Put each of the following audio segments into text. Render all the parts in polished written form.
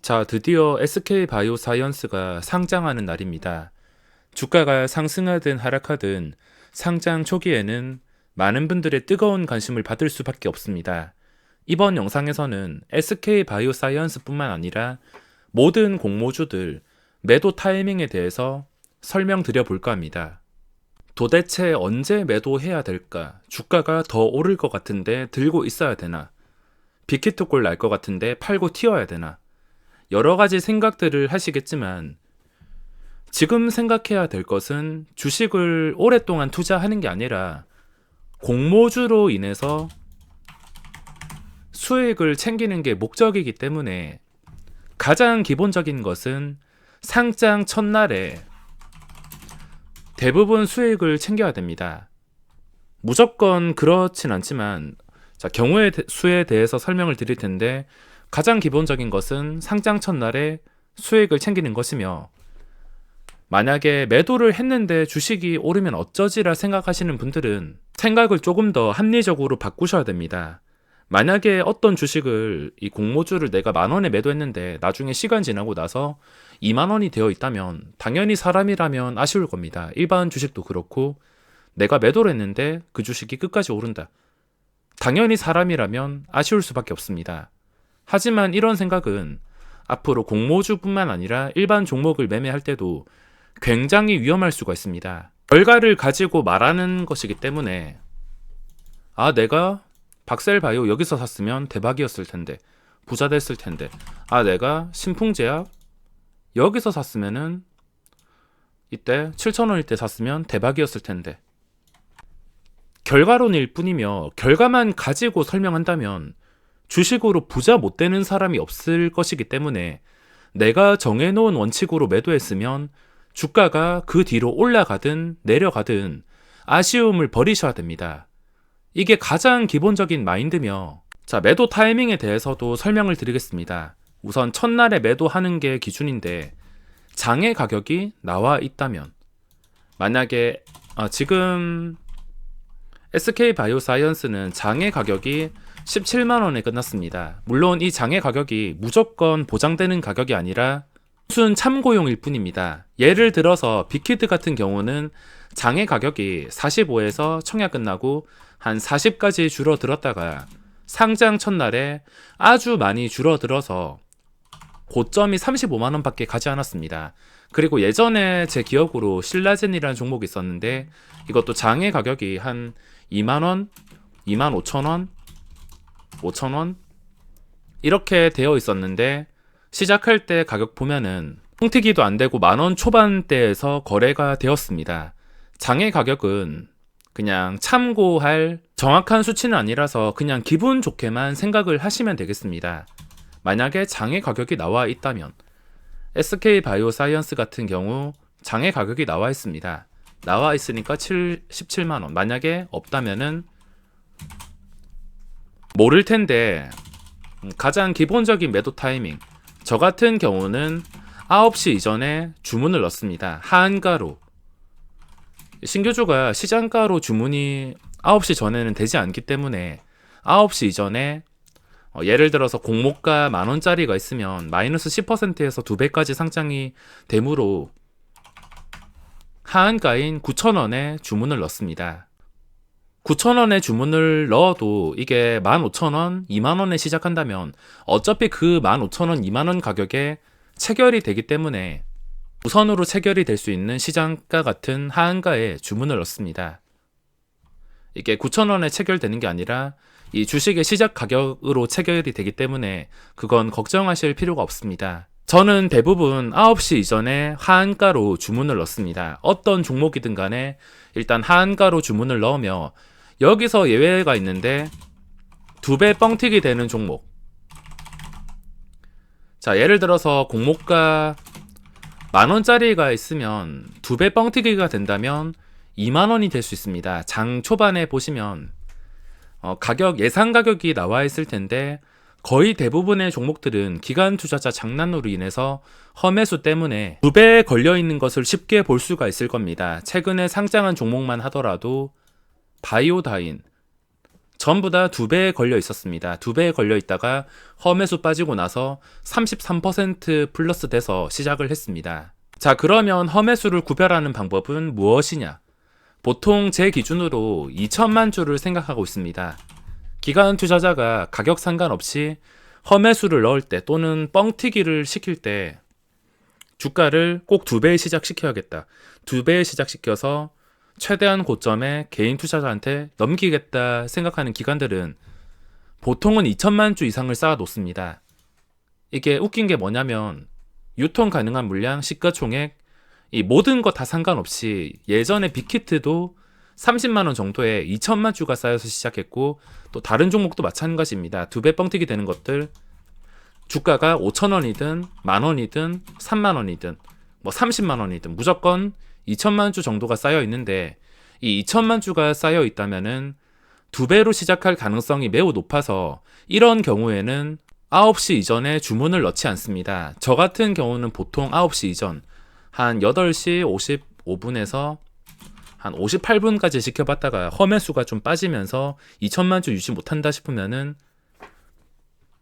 자, 드디어 SK바이오사이언스가 상장하는 날입니다. 주가가 상승하든 하락하든 상장 초기에는 많은 분들의 뜨거운 관심을 받을 수밖에 없습니다. 이번 영상에서는 SK바이오사이언스뿐만 아니라 모든 공모주들 매도 타이밍에 대해서 설명드려 볼까 합니다. 도대체 언제 매도해야 될까? 주가가 더 오를 것 같은데 들고 있어야 되나? 빅히트골 날 것 같은데 팔고 튀어야 되나? 여러 가지 생각들을 하시겠지만 지금 생각해야 될 것은 주식을 오랫동안 투자하는 게 아니라 공모주로 인해서 수익을 챙기는 게 목적이기 때문에 가장 기본적인 것은 상장 첫날에 대부분 수익을 챙겨야 됩니다. 무조건 그렇진 않지만 경우의 수에 대해서 설명을 드릴 텐데 가장 기본적인 것은 상장 첫날에 수익을 챙기는 것이며, 만약에 매도를 했는데 주식이 오르면 어쩌지라 생각하시는 분들은 생각을 조금 더 합리적으로 바꾸셔야 됩니다. 만약에 어떤 주식을, 이 공모주를 내가 10,000원에 매도했는데 나중에 시간 지나고 나서 20,000원이 되어 있다면 당연히 사람이라면 아쉬울 겁니다. 일반 주식도 그렇고 내가 매도를 했는데 그 주식이 끝까지 오른다. 당연히 사람이라면 아쉬울 수밖에 없습니다. 하지만 이런 생각은 앞으로 공모주뿐만 아니라 일반 종목을 매매할 때도 굉장히 위험할 수가 있습니다. 결과를 가지고 말하는 것이기 때문에 내가 박셀바이오 여기서 샀으면 대박이었을 텐데, 부자 됐을 텐데, 내가 신풍제약 여기서 샀으면은 이때 7,000원일 때 샀으면 대박이었을 텐데, 결과론일 뿐이며 결과만 가지고 설명한다면 주식으로 부자 못 되는 사람이 없을 것이기 때문에 내가 정해놓은 원칙으로 매도했으면 주가가 그 뒤로 올라가든 내려가든 아쉬움을 버리셔야 됩니다. 이게 가장 기본적인 마인드며, 매도 타이밍에 대해서도 설명을 드리겠습니다. 우선 첫날에 매도하는 게 기준인데, 장의 가격이 나와 있다면, 만약에 지금 SK바이오사이언스는 장의 가격이 17만원에 끝났습니다. 물론 이 장의 가격이 무조건 보장되는 가격이 아니라 순 참고용일 뿐입니다. 예를 들어서 빅히트 같은 경우는 장의 가격이 45에서 청약 끝나고 한 40까지 줄어들었다가 상장 첫날에 아주 많이 줄어들어서 고점이 35만원 밖에 가지 않았습니다. 그리고 예전에 제 기억으로 신라젠이라는 종목이 있었는데 이것도 장의 가격이 한 2만원, 25,000원, 5,000원 이렇게 되어 있었는데 시작할 때 가격 보면은 뻥튀기도 안 되고 10,000원 초반대에서 거래가 되었습니다. 장의 가격은 그냥 참고할 정확한 수치는 아니라서 그냥 기분 좋게만 생각을 하시면 되겠습니다. 만약에 장의 가격이 나와 있다면 SK바이오사이언스 같은 경우 장의 가격이 나와 있습니다. 나와 있으니까 17만원. 만약에 없다면은 모를 텐데 가장 기본적인 매도 타이밍, 저 같은 경우는 9시 이전에 주문을 넣습니다. 하한가로. 신규주가 시장가로 주문이 9시 전에는 되지 않기 때문에 9시 이전에 예를 들어서 공모가 10,000원짜리가 있으면 마이너스 10%에서 2배까지 상장이 되므로 하한가인 9,000원에 주문을 넣습니다. 9,000원에 주문을 넣어도 이게 15,000원, 20,000원에 시작한다면 어차피 그 15,000원, 20,000원 가격에 체결이 되기 때문에 우선으로 체결이 될 수 있는 시장가 같은 하한가에 주문을 넣습니다. 이게 9,000원에 체결되는 게 아니라 이 주식의 시작 가격으로 체결이 되기 때문에 그건 걱정하실 필요가 없습니다. 저는 대부분 9시 이전에 하한가로 주문을 넣습니다. 어떤 종목이든 간에 일단 하한가로 주문을 넣으며, 여기서 예외가 있는데 2배 뻥튀기 되는 종목. 예를 들어서 공모가 10,000원짜리가 있으면 2배 뻥튀기가 된다면 20,000원이 될 수 있습니다. 장 초반에 보시면 가격, 예상 가격이 나와 있을 텐데 거의 대부분의 종목들은 기관 투자자 장난으로 인해서 험매수 때문에 2배에 걸려있는 것을 쉽게 볼 수가 있을 겁니다. 최근에 상장한 종목만 하더라도 바이오다인, 전부 다 2배에 걸려 있었습니다. 2배에 걸려 있다가 험해수 빠지고 나서 33% 플러스 돼서 시작을 했습니다. 자, 그러면 험해수를 구별하는 방법은 무엇이냐? 보통 제 기준으로 2천만 주를 생각하고 있습니다. 기관 투자자가 가격 상관없이 험해수를 넣을 때 또는 뻥튀기를 시킬 때 주가를 꼭 2배에 시작시켜야겠다. 2배에 시작시켜서 최대한 고점에 개인 투자자한테 넘기겠다 생각하는 기관들은 보통은 2천만 주 이상을 쌓아 놓습니다. 이게 웃긴 게 뭐냐면 유통 가능한 물량, 시가총액, 이 모든 거 다 상관없이 예전에 빅히트도 30만원 정도에 2천만 주가 쌓여서 시작했고 또 다른 종목도 마찬가지입니다. 2배 뻥튀기 되는 것들 주가가 5천원이든 만원이든 3만원이든 뭐 30만원이든 무조건 2천만 주 정도가 쌓여 있는데 이 2천만 주가 쌓여 있다면은 2배로 시작할 가능성이 매우 높아서 이런 경우에는 9시 이전에 주문을 넣지 않습니다. 저 같은 경우는 보통 9시 이전 한 8시 55분에서 한 58분까지 지켜봤다가 험해수가 좀 빠지면서 2천만 주 유지 못한다 싶으면은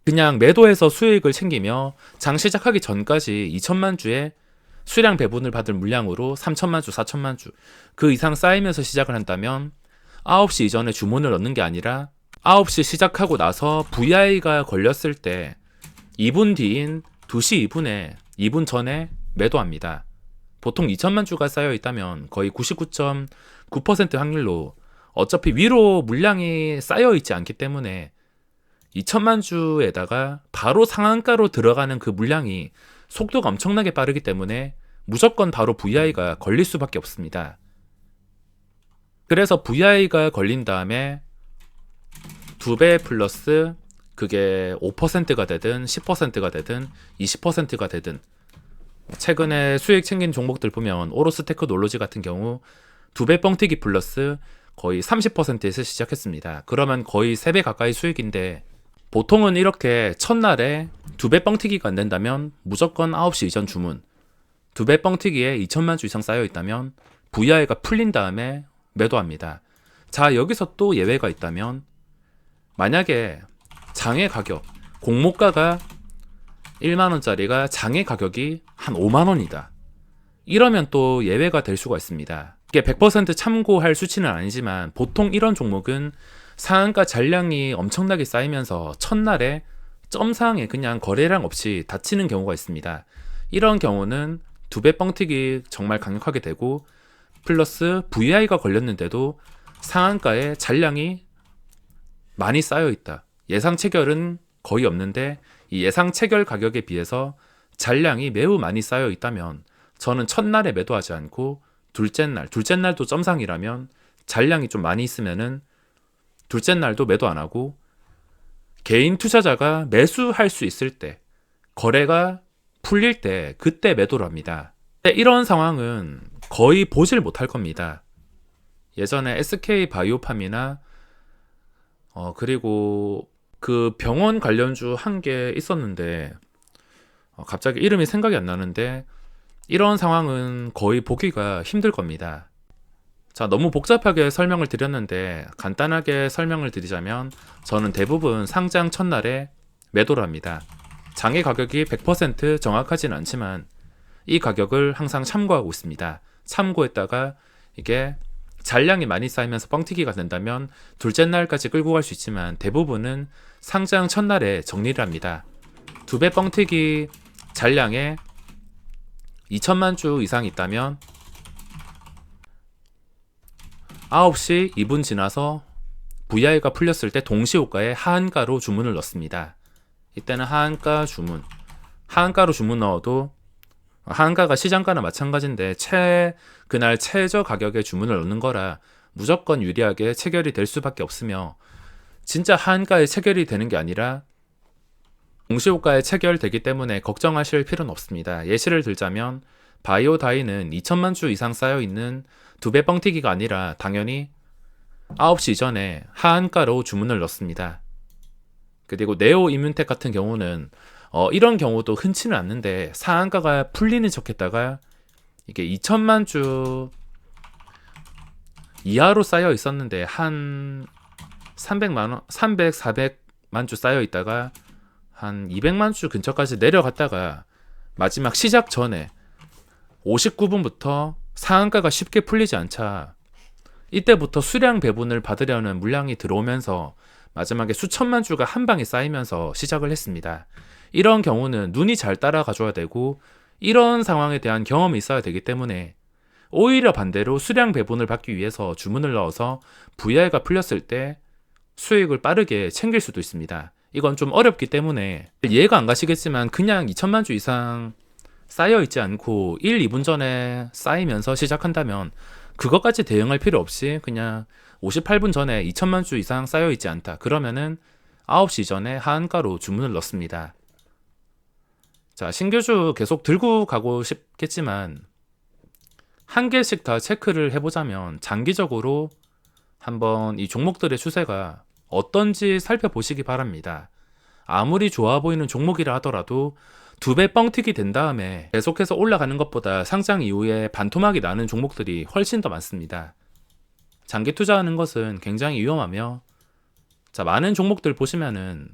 그냥 매도해서 수익을 챙기며 장 시작하기 전까지 2천만 주에 수량 배분을 받을 물량으로 3천만 주, 4천만 주 그 이상 쌓이면서 시작을 한다면 9시 이전에 주문을 넣는 게 아니라 9시 시작하고 나서 VI가 걸렸을 때 2분 뒤인 2시 2분에 2분 전에 매도합니다. 보통 2천만 주가 쌓여 있다면 거의 99.9% 확률로 어차피 위로 물량이 쌓여 있지 않기 때문에 2천만 주에다가 바로 상한가로 들어가는 그 물량이 속도가 엄청나게 빠르기 때문에 무조건 바로 VI가 걸릴 수밖에 없습니다. 그래서 VI가 걸린 다음에 2배 플러스 그게 5%가 되든 10%가 되든 20%가 되든 최근에 수익 챙긴 종목들 보면 오로스테크 놀로지 같은 경우 2배 뻥튀기 플러스 거의 30%에서 시작했습니다. 그러면 거의 3배 가까이 수익인데 보통은 이렇게 첫날에 2배 뻥튀기가 안 된다면 무조건 9시 이전 주문 2배 뻥튀기에 2천만 주 이상 쌓여 있다면 VI가 풀린 다음에 매도합니다. 자, 여기서 또 예외가 있다면 만약에 장의 가격 공모가가 1만원짜리가 장의 가격이 한 5만원이다. 이러면 또 예외가 될 수가 있습니다. 이게 100% 참고할 수치는 아니지만 보통 이런 종목은 상한가 잔량이 엄청나게 쌓이면서 첫날에 점상에 그냥 거래량 없이 닫히는 경우가 있습니다. 이런 경우는 2배 뻥튀기 정말 강력하게 되고 플러스 VI가 걸렸는데도 상한가에 잔량이 많이 쌓여 있다. 예상 체결은 거의 없는데 이 예상 체결 가격에 비해서 잔량이 매우 많이 쌓여 있다면 저는 첫날에 매도하지 않고 둘째 날도 점상이라면 잔량이 좀 많이 있으면은 둘째 날도 매도 안 하고 개인 투자자가 매수할 수 있을 때 거래가 풀릴 때 그때 매도를 합니다. 이런 상황은 거의 보질 못할 겁니다. 예전에 SK 바이오팜이나 그리고 그 병원 관련주 한 개 있었는데 갑자기 이름이 생각이 안 나는데 이런 상황은 거의 보기가 힘들 겁니다. 자, 너무 복잡하게 설명을 드렸는데 간단하게 설명을 드리자면 저는 대부분 상장 첫날에 매도를 합니다. 장의 가격이 100% 정확하진 않지만 이 가격을 항상 참고하고 있습니다. 참고했다가 이게 잔량이 많이 쌓이면서 뻥튀기가 된다면 둘째 날까지 끌고 갈 수 있지만 대부분은 상장 첫날에 정리를 합니다. 2배 뻥튀기 잔량에 2천만 주 이상 있다면 9시 2분 지나서 VI가 풀렸을 때 동시호가에 하한가로 주문을 넣습니다. 이때는 하한가 주문. 하한가로 주문 넣어도 하한가가 시장가나 마찬가지인데 그날 최저 가격에 주문을 넣는 거라 무조건 유리하게 체결이 될 수밖에 없으며 진짜 하한가에 체결이 되는 게 아니라 동시호가에 체결되기 때문에 걱정하실 필요는 없습니다. 예시를 들자면 바이오다이는 2천만 주 이상 쌓여있는 2배 뻥튀기가 아니라 당연히 9시 이전에 하한가로 주문을 넣습니다. 그리고 네오이뮨텍 같은 경우는 이런 경우도 흔치는 않는데 상한가가 풀리는 척 했다가 이게 2천만 주 이하로 쌓여 있었는데 한 300만 원, 300, 400만 주 쌓여 있다가 한 200만 주 근처까지 내려갔다가 마지막 시작 전에 59분부터 상한가가 쉽게 풀리지 않자 이때부터 수량 배분을 받으려는 물량이 들어오면서 마지막에 수천만 주가 한 방에 쌓이면서 시작을 했습니다. 이런 경우는 눈이 잘 따라가줘야 되고 이런 상황에 대한 경험이 있어야 되기 때문에 오히려 반대로 수량 배분을 받기 위해서 주문을 넣어서 VR가 풀렸을 때 수익을 빠르게 챙길 수도 있습니다. 이건 좀 어렵기 때문에 이해가 안 가시겠지만 그냥 2천만 주 이상 쌓여 있지 않고 1, 2분 전에 쌓이면서 시작한다면 그것까지 대응할 필요 없이 그냥 58분 전에 2천만 주 이상 쌓여 있지 않다. 그러면은 9시 전에 하한가로 주문을 넣습니다. 자, 신규주 계속 들고 가고 싶겠지만 한 개씩 다 체크를 해보자면 장기적으로 한번 이 종목들의 추세가 어떤지 살펴보시기 바랍니다. 아무리 좋아 보이는 종목이라 하더라도 2배 뻥튀기 된 다음에 계속해서 올라가는 것보다 상장 이후에 반토막이 나는 종목들이 훨씬 더 많습니다. 장기 투자하는 것은 굉장히 위험하며 자, 많은 종목들 보시면은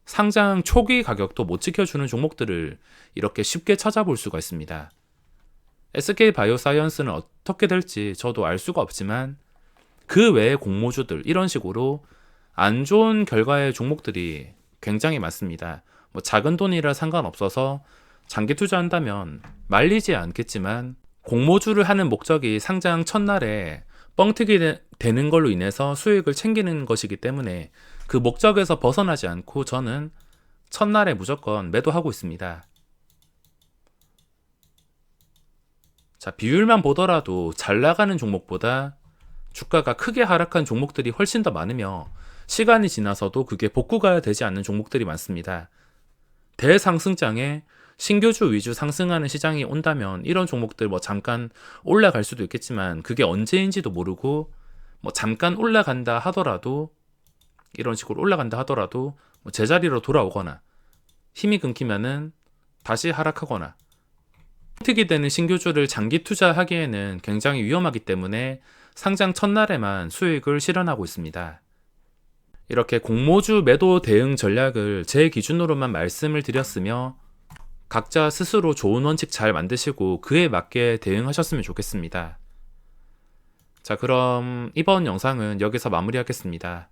상장 초기 가격도 못 지켜주는 종목들을 이렇게 쉽게 찾아볼 수가 있습니다. SK바이오사이언스는 어떻게 될지 저도 알 수가 없지만 그 외의 공모주들 이런 식으로 안 좋은 결과의 종목들이 굉장히 많습니다. 뭐 작은 돈이라 상관없어서 장기 투자한다면 말리지 않겠지만 공모주를 하는 목적이 상장 첫날에 뻥튀기 되는 걸로 인해서 수익을 챙기는 것이기 때문에 그 목적에서 벗어나지 않고 저는 첫날에 무조건 매도하고 있습니다. 자, 비율만 보더라도 잘 나가는 종목보다 주가가 크게 하락한 종목들이 훨씬 더 많으며 시간이 지나서도 그게 복구가 되지 않는 종목들이 많습니다. 대상승장에 신규주 위주 상승하는 시장이 온다면 이런 종목들 뭐 잠깐 올라갈 수도 있겠지만 그게 언제인지도 모르고 뭐 잠깐 올라간다 하더라도 이런 식으로 올라간다 하더라도 뭐 제자리로 돌아오거나 힘이 끊기면은 다시 하락하거나 특이 되는 신규주를 장기 투자하기에는 굉장히 위험하기 때문에 상장 첫날에만 수익을 실현하고 있습니다. 이렇게 공모주 매도 대응 전략을 제 기준으로만 말씀을 드렸으며 각자 스스로 좋은 원칙 잘 만드시고 그에 맞게 대응하셨으면 좋겠습니다. 자, 그럼 이번 영상은 여기서 마무리하겠습니다.